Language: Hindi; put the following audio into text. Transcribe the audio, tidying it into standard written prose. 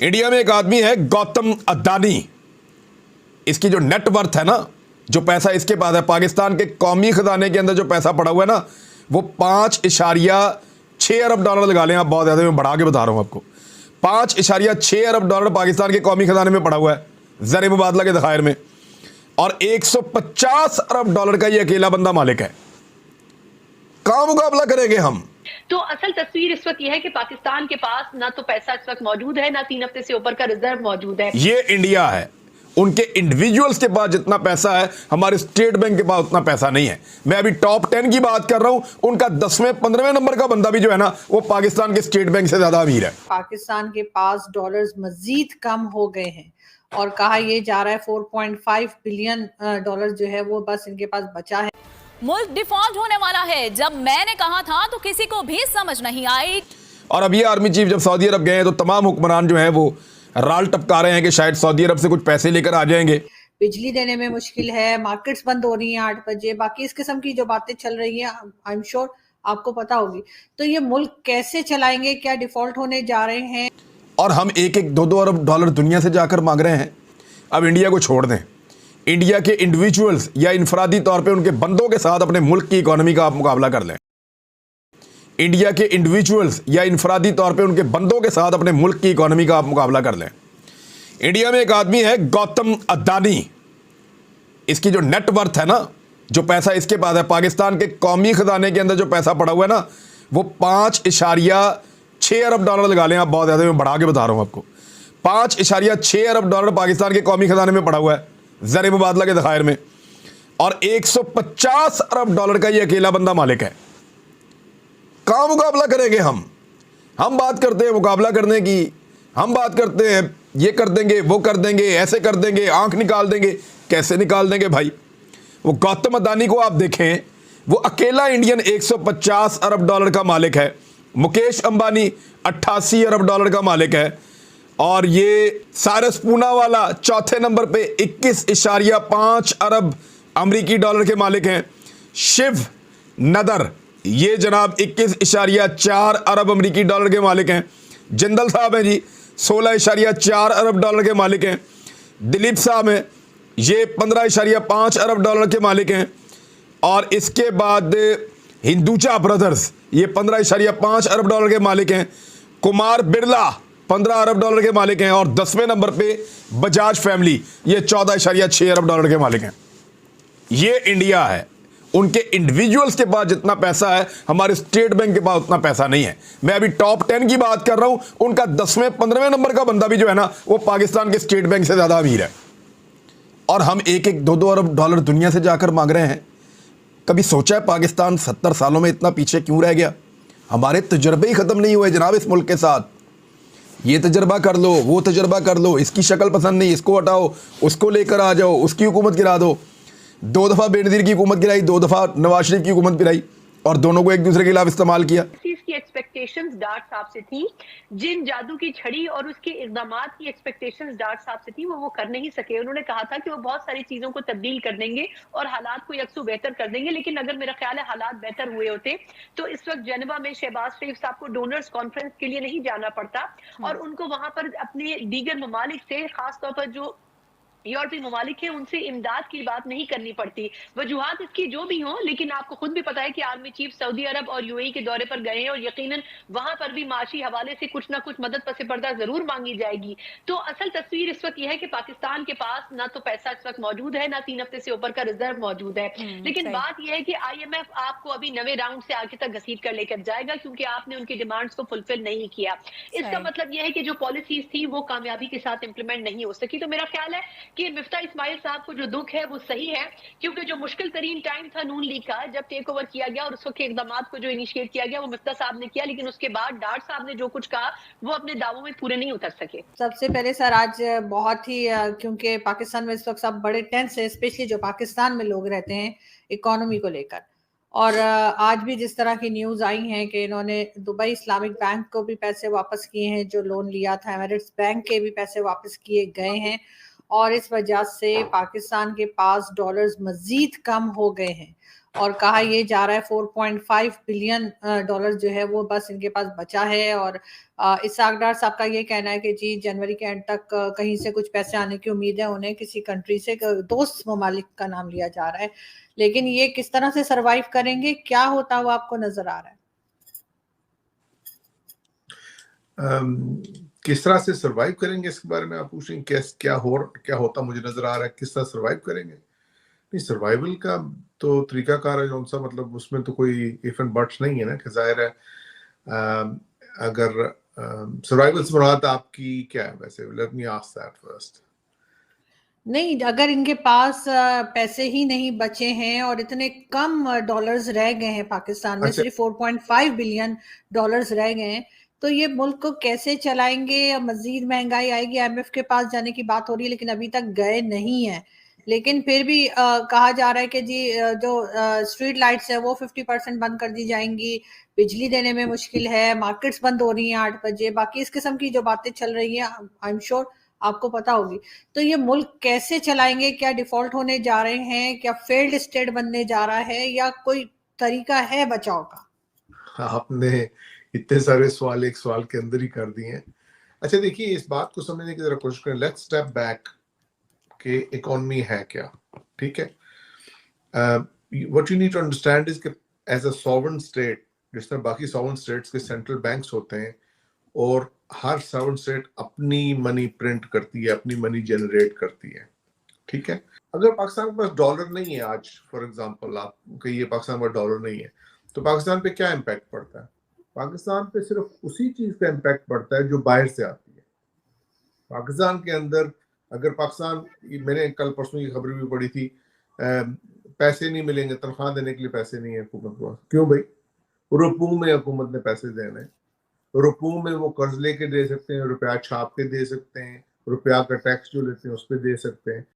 इंडिया में एक आदमी है गौतम अदानी। इसकी जो नेटवर्थ है ना, जो पैसा इसके पास है, पाकिस्तान के कौमी खजाने के अंदर जो पैसा पड़ा हुआ है ना, वो 5.6 अरब डॉलर लगा लें आप। बहुत ज़्यादा मैं बढ़ा के बता रहा हूँ आपको। 5.6 अरब डॉलर पाकिस्तान के कौमी खजाने में पड़ा हुआ है ज़र मुबादला के ज़खायर में, और 150 अरब डॉलर का ये अकेला बंदा मालिक है। कहाँ मुकाबला करेंगे हम? तो असल तस्वीर इस वक्त यह है कि पाकिस्तान के पास ना तो पैसा इस वक्त मौजूद है, ना 3 हफ्ते से ऊपर का रिजर्व मौजूद है। ये इंडिया है, उनके इंडिविजुअल्स के पास जितना पैसा है हमारे स्टेट बैंक के पास उतना पैसा नहीं है। मैं अभी टॉप 10 की बात कर रहा हूं, उनका 10वें 15वें नंबर का बंदा भी जो है ना, वो पाकिस्तान के स्टेट बैंक से ज्यादा अमीर है। पाकिस्तान के पास डॉलर्स मजीद कम हो गए हैं और कहा यह जा रहा है 4.5 बिलियन डॉलर जो है वो बस इनके पास बचा है। मुल्क डिफॉल्ट होने वाला है, जब मैंने कहा था तो किसी को भी समझ नहीं आई। और अब ये आर्मी चीफ जब सऊदी अरब गए तो तमाम हुक्मरान जो है वो राल टपका रहे हैं कि शायद सऊदी अरब से कुछ पैसे लेकर आ जाएंगे। बिजली देने में मुश्किल है, मार्केट्स बंद हो रही हैं 8 बजे, बाकी इस किस्म की जो बातें चल रही हैं आई एम श्योर आपको पता होगी। तो ये मुल्क कैसे चलाएंगे, क्या डिफॉल्ट होने जा रहे हैं? और हम 1-2 अरब डॉलर दुनिया से जाकर मांग रहे हैं। अब इंडिया को छोड़ दें, इंडिया के इंडिविजुअल्स या इनफरादी तौर पे उनके बंदों के साथ अपने मुल्क की इकोनॉमी का आप मुकाबला कर लें। इंडिया के इंडिविजुअल्स या इनफरादी तौर पे उनके बंदों के साथ अपने मुल्क की इकोनॉमी का आप मुकाबला कर लें। इंडिया में एक आदमी है गौतम अदानी। इसकी जो नेटवर्थ है ना, जो पैसा इसके पास है, पाकिस्तान के कौमी खजाने के अंदर जो पैसा पड़ा हुआ है ना, वो 5.6 अरब डॉलर लगा लें आप। बहुत ज़्यादा मैं बढ़ा के बता रहा हूँ आपको। 5.6 अरब डॉलर पाकिस्तान के कौमी खजाने में पड़ा हुआ है ज़र मुबादला के ज़खायर में, और 150 अरब डॉलर का ये अकेला बंदा मालिक है। कहाँ मुकाबला करेंगे हम? हम बात करते हैं मुकाबला करने की, हम बात करते हैं ये कर देंगे, वो कर देंगे, ऐसे कर देंगे, आंख निकाल देंगे। कैसे निकाल देंगे भाई? वो गौतम अदानी को आप देखें, वो अकेला इंडियन 150 अरब डॉलर का मालिक है। मुकेश अंबानी 88 अरब डॉलर का मालिक है, और ये साइरस पूनावाला चौथे नंबर पे 21.5 अरब अमरीकी डॉलर के मालिक हैं। शिव नदर ये जनाब 21.4 अरब अमरीकी डॉलर के मालिक हैं। जिंदल साहब हैं जी 16.4 अरब डॉलर के मालिक हैं। दिलीप साहब हैं, ये 15.5 अरब डॉलर के मालिक हैं। और इसके बाद हिंदुजा ब्रदर्स ये 15.5 अरब डॉलर के मालिक हैं। कुमार बिरला 15 अरब डॉलर के मालिक हैं। और 10वें नंबर पे बजाज फैमिली ये 14.6 अरब डॉलर के मालिक हैं। ये इंडिया है, उनके इंडिविजुअल्स के पास जितना पैसा है हमारे स्टेट बैंक के पास उतना पैसा नहीं है। मैं अभी टॉप 10 की बात कर रहा हूं, उनका 10वें 15वें नंबर का बंदा भी जो है ना, वो पाकिस्तान के स्टेट बैंक से ज्यादा अमीर है। और हम 1-2 अरब डॉलर दुनिया से जाकर मांग रहे हैं। कभी सोचा है पाकिस्तान 70 सालों में इतना पीछे क्यों रह गया? हमारे तजुर्बे ही खत्म नहीं हुए जनाब इस मुल्क के साथ। ये तजर्बा कर लो, वो तजर्बा कर लो, इसकी शक्ल पसंद नहीं, इसको हटाओ, उसको लेकर आ जाओ, उसकी हुकूमत गिरा दो। 2 दफ़ा बेनज़ीर की हुकूमत गिराई, 2 दफ़ा नवाज शरीफ की हुकूमत गिराई, और दोनों को एक दूसरे के खिलाफ इस्तेमाल किया। की एक्सपेक्टेशंस डार्ट साहब से थी, जिन जादू की छड़ी और उसके इक़दामात की एक्सपेक्टेशंस डार्ट साहब से थी, वो कर नहीं सके। उन्होंने कहा था कि वो बहुत सारी चीजों को तब्दील कर देंगे और हालात को यकसू बेहतर कर देंगे, लेकिन अगर मेरा ख्याल है हालात बेहतर हुए होते तो इस वक्त जेनेवा में शहबाज शरीफ साहब को डोनर्स कॉन्फ्रेंस के लिए नहीं जाना पड़ता, और उनको वहां पर अपने दीगर ममालिक से, खासतौर पर जो यूरोपीय ममालिक है, उनसे इमदाद की बात नहीं करनी पड़ती। वजूहात इसकी जो भी हों, लेकिन आपको खुद भी पता है कि आर्मी चीफ सऊदी अरब और यूएई के दौरे पर गए हैं, और यकीनन वहां पर भी माशी हवाले से कुछ ना कुछ मदद पसे पर्दा जरूर मांगी जाएगी। तो असल तस्वीर इस वक्त यह है कि पाकिस्तान के पास ना तो पैसा इस वक्त मौजूद है, ना 3 हफ्ते से ऊपर का रिजर्व मौजूद है। लेकिन बात यह है कि IMF आपको अभी नवे राउंड से आगे तक घसीट कर लेकर जाएगा, क्योंकि आपने उनकी डिमांड्स को फुलफिल नहीं किया। इसका मतलब यह है कि जो पॉलिसीज थी वो कामयाबी के साथ इंप्लीमेंट नहीं हो सकी। तो मेरा ख्याल है कि मिफ्ता इस्माइल साहब को जो दुख है वो सही है, क्योंकि जो मुश्किल तरीन टाइम था नून लीग का, जब टेक ओवर किया गया और उसके इकदामात को जो इनिशिएट किया गया वो मिफ्ता साहब ने किया, लेकिन उसके बाद डार्ट साहब ने जो कुछ कहा वो अपने दावों में पूरे नहीं उतर सके। सबसे पहले सर आज बहुत ही क्योंकि पाकिस्तान में इस वक्त सब बड़े टेंस है, स्पेशली जो पाकिस्तान में लोग रहते हैं इकोनॉमी को लेकर। और आज भी जिस तरह की न्यूज आई हैं कि इन्होंने दुबई इस्लामिक बैंक को भी पैसे वापस किए हैं, जो लोन लिया था, एमिरेट्स बैंक के भी पैसे वापस किए गए हैं, और इस वजह से पाकिस्तान के पास डॉलर्स मजीद कम हो गए हैं और कहा ये जा रहा है 4.5 बिलियन डॉलर जो है वो बस इनके पास बचा है। और इसहाक डार साहब का ये कहना है कि जी जनवरी के एंड तक कहीं से कुछ पैसे आने की उम्मीद है उन्हें, किसी कंट्री से, दोस्त ममालिक का नाम लिया जा रहा है। लेकिन ये किस तरह से सरवाइव करेंगे, क्या होता हुआ आपको नजर आ रहा है? किस तरह से सरवाइव करेंगे इसके बारे में आप पूछ रहे हैं? क्या होता मुझे नजर आ रहा है, किस तरह सरवाइव करेंगे? नहीं, सर्वाइवल का तो तरीकाकार है जो सा, मतलब उसमें तो कोई इफ एंड बट्स नहीं है ना, कि जाहिर है अगर सर्वाइवल से मुराद आपकी क्या है वैसे? Let me ask that first. नहीं, अगर इनके पास पैसे ही नहीं बचे हैं और इतने कम डॉलर्स रह गए हैं पाकिस्तान में, अच्छा। सिर्फ 4.5 बिलियन डॉलर्स रह गए हैं, तो ये मुल्क को कैसे चलाएंगे? मजीद महंगाई आएगी, IMF के पास जाने की बात हो रही है लेकिन अभी तक गए नहीं है। लेकिन फिर भी कहा जा रहा है कि जी जो स्ट्रीट लाइट्स है वो 50% बंद कर दी जाएंगी, बिजली देने में मुश्किल है, मार्केट्स बंद हो रही हैं 8 बजे, बाकी इस किस्म की जो बातें चल रही हैं आई एम श्योर आपको पता होगी। तो ये मुल्क कैसे चलाएंगे? क्या डिफॉल्ट होने जा रहे हैं? क्या फेल्ड स्टेट बनने जा रहा है, या कोई तरीका है बचाव का? आपने इतने सारे सवाल एक सवाल के अंदर ही कर दिए हैं। अच्छा देखिए, इस बात को समझने की जरा कोशिश करें। लेट्स स्टेप बैक कि इकोनॉमी है क्या, ठीक है? What you need to understand is कि एज अ सॉवरेन स्टेट, जिस तरह बाकी सॉवरेन स्टेट्स के सेंट्रल बैंक्स होते हैं, और हर सॉवरेन स्टेट अपनी मनी प्रिंट करती है, अपनी मनी जनरेट करती है, ठीक है? अगर पाकिस्तान के पास डॉलर नहीं है आज, फॉर एग्जांपल आप कहिए पाकिस्तान में डॉलर नहीं है, तो पाकिस्तान पे क्या इम्पैक्ट पड़ता है? पाकिस्तान पे सिर्फ उसी चीज का इम्पैक्ट पड़ता है जो बाहर से आती है। पाकिस्तान के अंदर अगर पाकिस्तान, मैंने कल परसों की खबर भी पढ़ी थी, पैसे नहीं मिलेंगे, तनख्वाह देने के लिए पैसे नहीं है हुकूमत के पास। क्यों भाई? रुपयों में हुकूमत ने पैसे देने, रुपयों में वो कर्ज लेके दे सकते हैं, रुपया छाप के दे सकते हैं, रुपया का टैक्स जो लेते हैं उस पर दे सकते हैं।